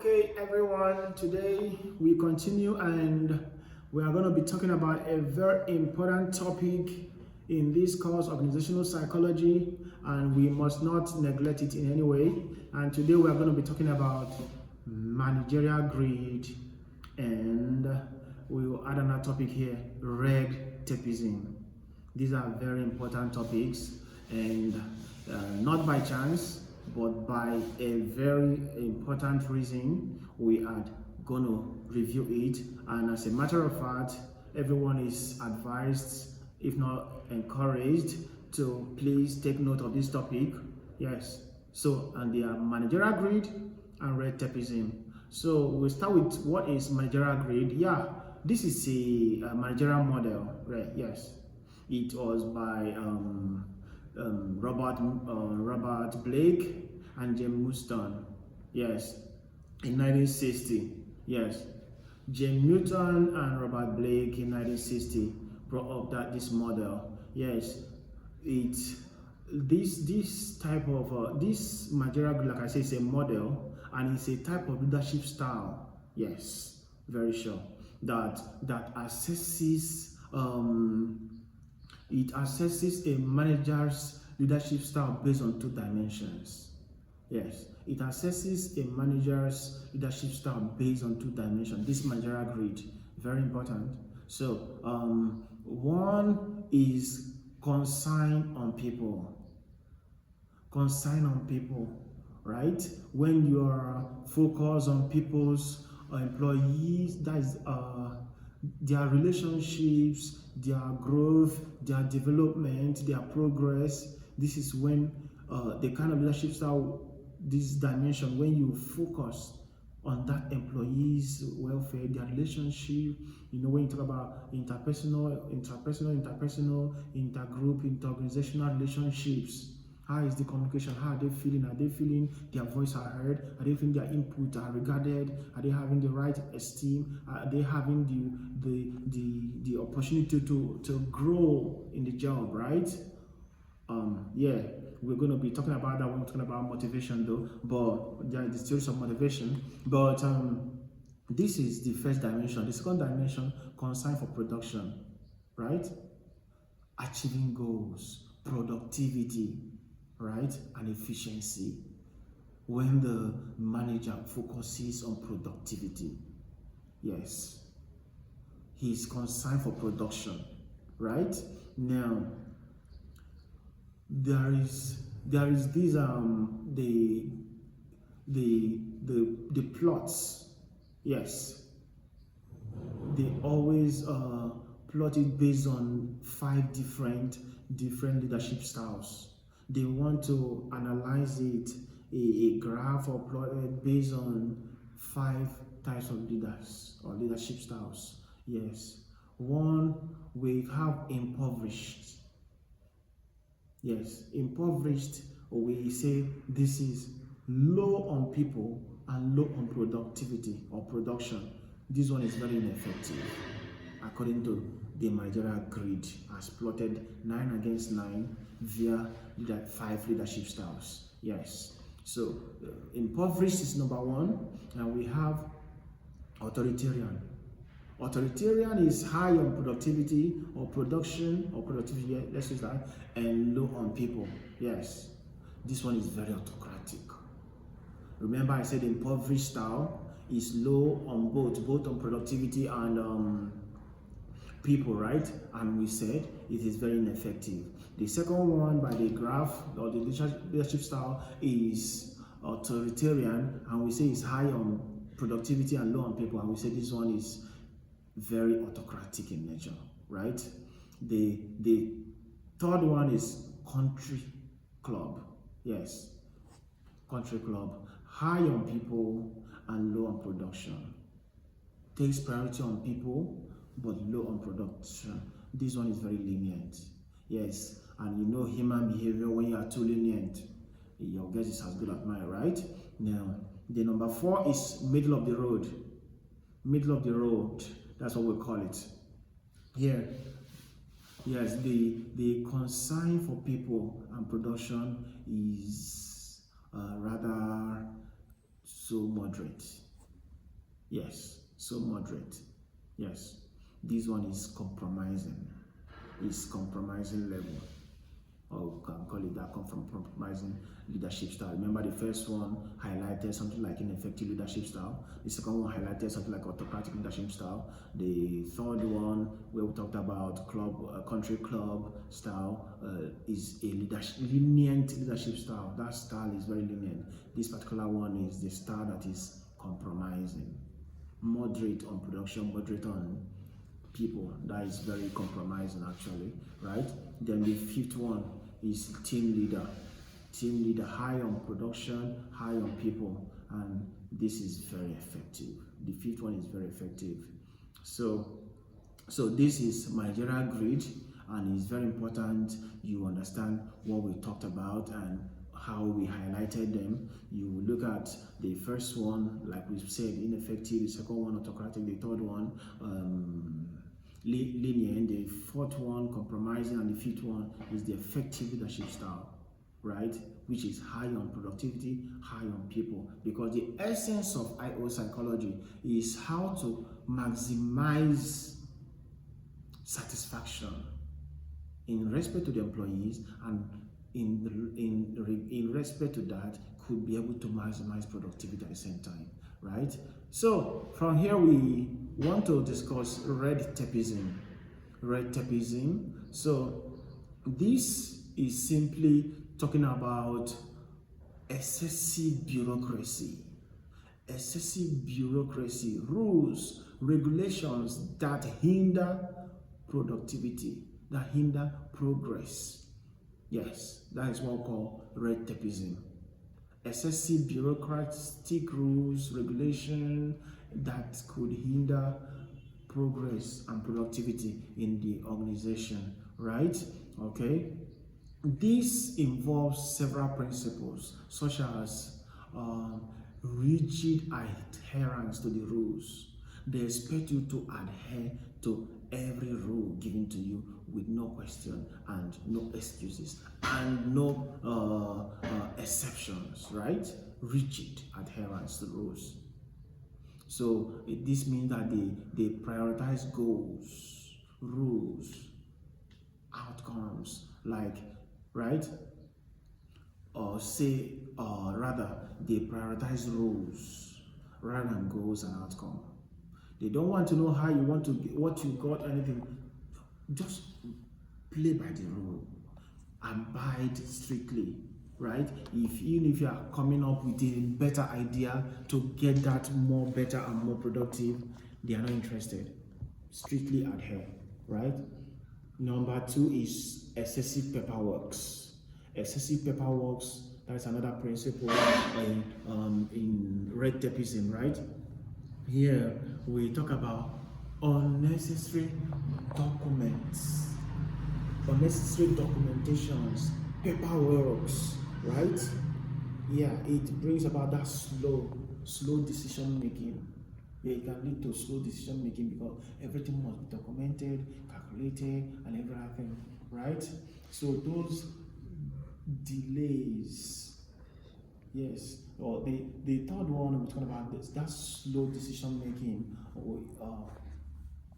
Okay, everyone, today we continue and we are going to be talking about a very important topic in this course, organizational psychology, and we must not neglect it in any way. And today we are going to be talking about managerial greed, and we will add another topic here, red tapeism. These are very important topics, and not by chance, but by a very important reason, we are going to review it. And as a matter of fact, everyone is advised, if not encouraged, to please take note of this topic. Yes. So, and they are managerial greed and red tapeism. So we'll start with what is managerial greed. Yeah, this is a managerial model, right? Yes. It was by Robert Blake and James Newton. Yes, in 1960. Yes, James Newton and Robert Blake in 1960 brought up this model. Yes, this type of this managerial, like I say, is a model, and it's a type of leadership style. Yes, very sure that assesses it assesses a manager's leadership style based on two dimensions. Yes, it assesses a manager's leadership style based on two dimensions. This managerial grid, very important. So, one is consign on people. Consign on people, right? When you are focused on people's employees, that is their relationships, their growth, their development, their progress. This is when the kind of leadership style, this dimension, when you focus on that employee's welfare, their relationship, when you talk about interpersonal, intergroup, interorganizational relationships. How is the communication? How are they feeling? Are they feeling their voice are heard? Are they feeling their input are regarded? Are they having the right esteem? Are they having the opportunity to grow in the job, right? Yeah, we're going to be talking about that when we're talking about motivation, though. But there are the theories of motivation. But this is the first dimension. The second dimension, concern for production, right? Achieving goals, productivity, right, and efficiency. When the manager focuses on productivity, yes, he's concerned for production, right? Now, there is these the plots, yes, they always plot it based on 5 different leadership styles. They want to analyze it, a graph or plot it based on 5 types of leaders or leadership styles. Yes. One, we have impoverished. Yes, impoverished, we say this is low on people and low on productivity or production. This one is very ineffective, according to the managerial grid as plotted 9 against 9 via 5 leadership styles. Yes, so impoverished is number 1, and we have authoritarian. Authoritarian is high on productivity or production or productivity, yeah, let's use that, and low on people. Yes, this one is very autocratic. Remember, I said impoverished style is low on both on productivity and people, right? And we said it is very ineffective. The second one by the graph or the leadership style is authoritarian, and we say it's high on productivity and low on people, and we say this one is very autocratic in nature, right? The third one is country club. Yes, country club, high on people and low on production. Takes priority on people but low on production. This one is very lenient. Yes, and human behavior, when you are too lenient, your guess is as good as mine, right? Now, the number 4 is middle of the road. Middle of the road, that's what we call it. Here, yes, the concern for people and production is rather so moderate. Yes, so moderate. Yes, this one is compromising. It's compromising level, or we can call it that, come from compromising leadership style. Remember, the first one highlighted something like ineffective leadership style. The second one highlighted something like autocratic leadership style. The third one, where we talked about country club style, is a lenient leadership style. That style is very lenient. This particular one is the style that is compromising, moderate on production, moderate on people. That is very compromising, actually, right? Then the fifth one is team leader. Team leader, high on production, high on people, and this is very effective. The fifth one is very effective. So this is managerial grid, and it's very important you understand what we talked about and how we highlighted them. You look at the first one, like we said, ineffective; the second one, autocratic; the third one, lenient; the fourth one, compromising; and the fifth one is the effective leadership style, right? Which is high on productivity, high on people. Because the essence of IO psychology is how to maximize satisfaction in respect to the employees, and in respect to that, could be able to maximize productivity at the same time, right? So from here we want to discuss red tapeism. Red tapeism. So this is simply talking about excessive bureaucracy, rules, regulations that hinder productivity, that hinder progress. Yes, that is what we call red tapeism. Excessive bureaucratic rules, regulation that could hinder progress and productivity in the organization, right? Okay. This involves several principles, such as rigid adherence to the rules. They expect you to adhere to every rule given to you with no question and no excuses and no exceptions, right? Rigid adherence to rules. So this means that they prioritize goals, rules, outcomes, like, right? Or say, rather, they prioritize rules rather than goals and outcome. They don't want to know how you want to get, what you got, anything. Just play by the rule, abide strictly, right? Even if you are coming up with a better idea to get that more better and more productive, they are not interested. Strictly adhere, right? Number two is excessive paperwork. Excessive paperwork, that's another principle in red tapeism, right? Here we talk about unnecessary documents, unnecessary documentations, paperwork, right? Yeah, it brings about that slow decision making. Yeah, it can lead to slow decision making because everything must be documented, calculated, and everything, right? So those delays, yes. Or the third one we're talking about this, that's slow decision making,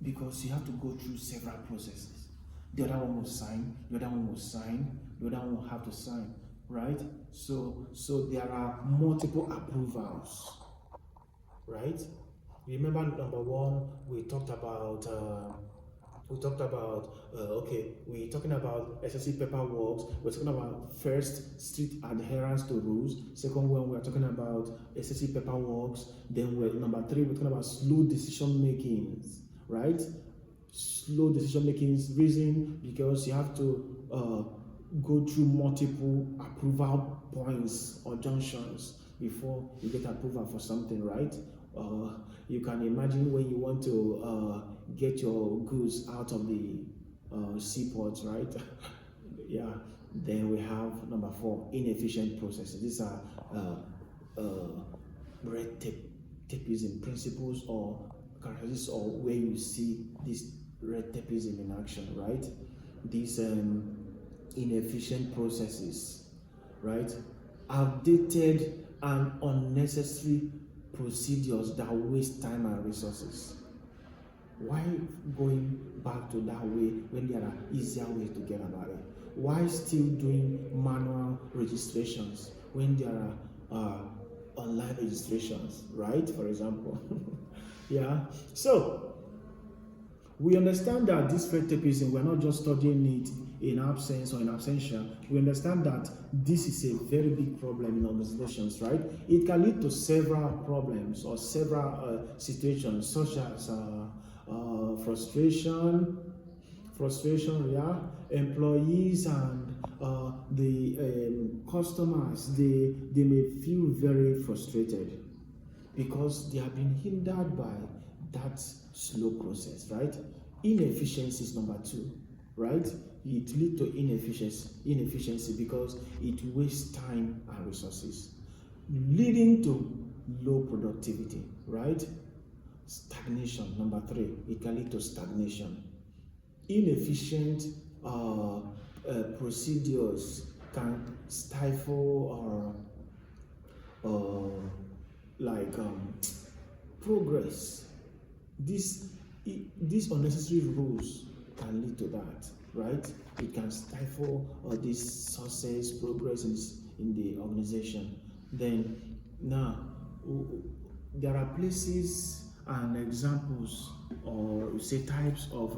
because you have to go through several processes. The other one will sign, the other one will sign, the other one will have to sign, right? So there are multiple approvals, right? Remember number one, we talked about we're talking about excessive paperwork. We're talking about first, strict adherence to rules. Second one, we're talking about excessive paperwork. Then number three, we're talking about slow decision making, right? Slow decision making reason because you have to go through multiple approval points or junctions before you get approval for something, right? You can imagine when you want to get your goods out of the seaports, right? Yeah. Then we have number four, inefficient processes. These are red tapeism principles or characteristics, or where you see this red tapeism in action, right? These inefficient processes, right? Outdated and unnecessary procedures that waste time and resources? Why going back to that way when there are easier ways to get about it? Why still doing manual registrations when there are online registrations, right? For example. Yeah. So we understand that this red tapeism, we're not just studying it in absence or in absentia. We understand that this is a very big problem in organizations, right? It can lead to several problems or several situations, such as frustration, yeah. Employees and the customers, they may feel very frustrated because they have been hindered by that slow process, right? Inefficiency is number 2, right? It leads to inefficiency because it wastes time and resources, leading to low productivity, right? Stagnation, number 3, it can lead to stagnation. Inefficient procedures can stifle progress. These unnecessary rules can lead to that, right? It can stifle this success, progress in the organization. Then now, there are places and examples, or say types of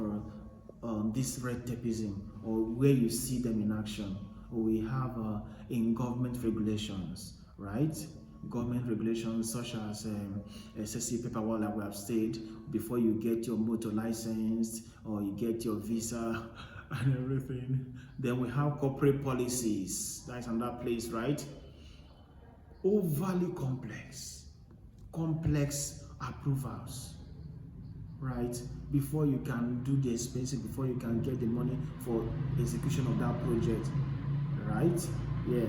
this red tapeism, or where you see them in action. We have in government regulations, right? Government regulations such as excessive paperwork, like we have said, before you get your motor license or you get your visa and everything. Then we have corporate policies. That's another place, right? Overly complex approvals, right? Before you can do the expenses, before you can get the money for execution of that project, right? Yeah.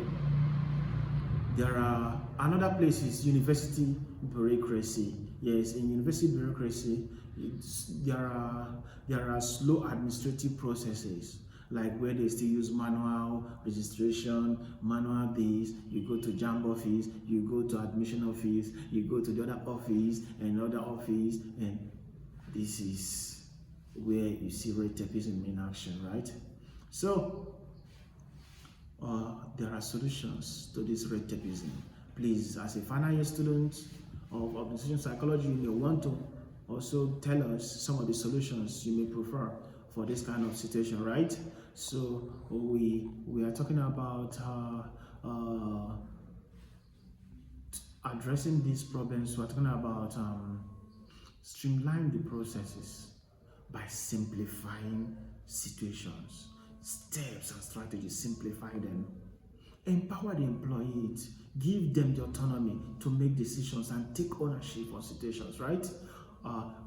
There are another place is university bureaucracy. Yes, in university bureaucracy, there are slow administrative processes, like where they still use manual registration, manual this. You go to JAMB office, you go to admission office, you go to the other office, another office, and this is where you see red tapeism in action, right? So there are solutions to this red tapeism. Please, as a final year student of organization psychology, you may want to also tell us some of the solutions you may prefer for this kind of situation, right? So we are talking about addressing these problems. We're talking about streamline the processes by simplifying situations, steps and strategies, simplify them. Empower the employees, give them the autonomy to make decisions and take ownership of situations, right?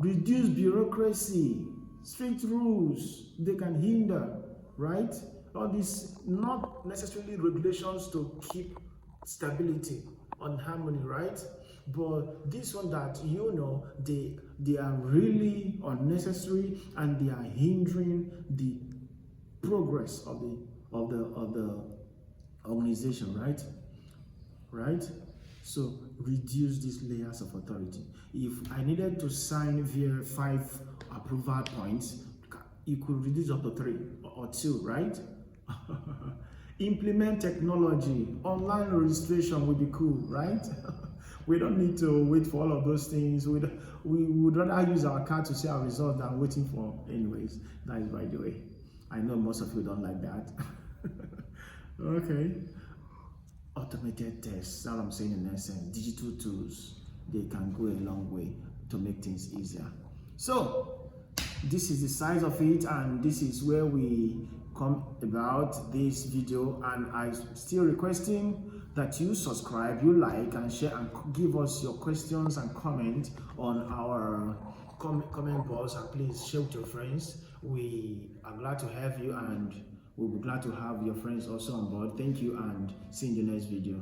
Reduce bureaucracy, strict rules, they can hinder, right? All these not necessarily regulations to keep stability and harmony, right? But this one that they are really unnecessary and they are hindering the progress of the organization, right? So reduce these layers of authority. If I needed to sign via 5 approval points, you could reduce up to 3 or 2, right? Implement technology. Online registration would be cool, right? We don't need to wait for all of those things. We would rather use our card to see our result than waiting for. Anyways, that is by the way. I know most of you don't like that. Okay. Automated tests, that's what I'm saying in essence. Digital tools, they can go a long way to make things easier. So, this is the size of it, and this is where we come about this video. And I'm still requesting that you subscribe, you like and share, and give us your questions and comment on our comment box, and please share with your friends. We are glad to have you, and we'll be glad to have your friends also on board. Thank you, and see you in the next video.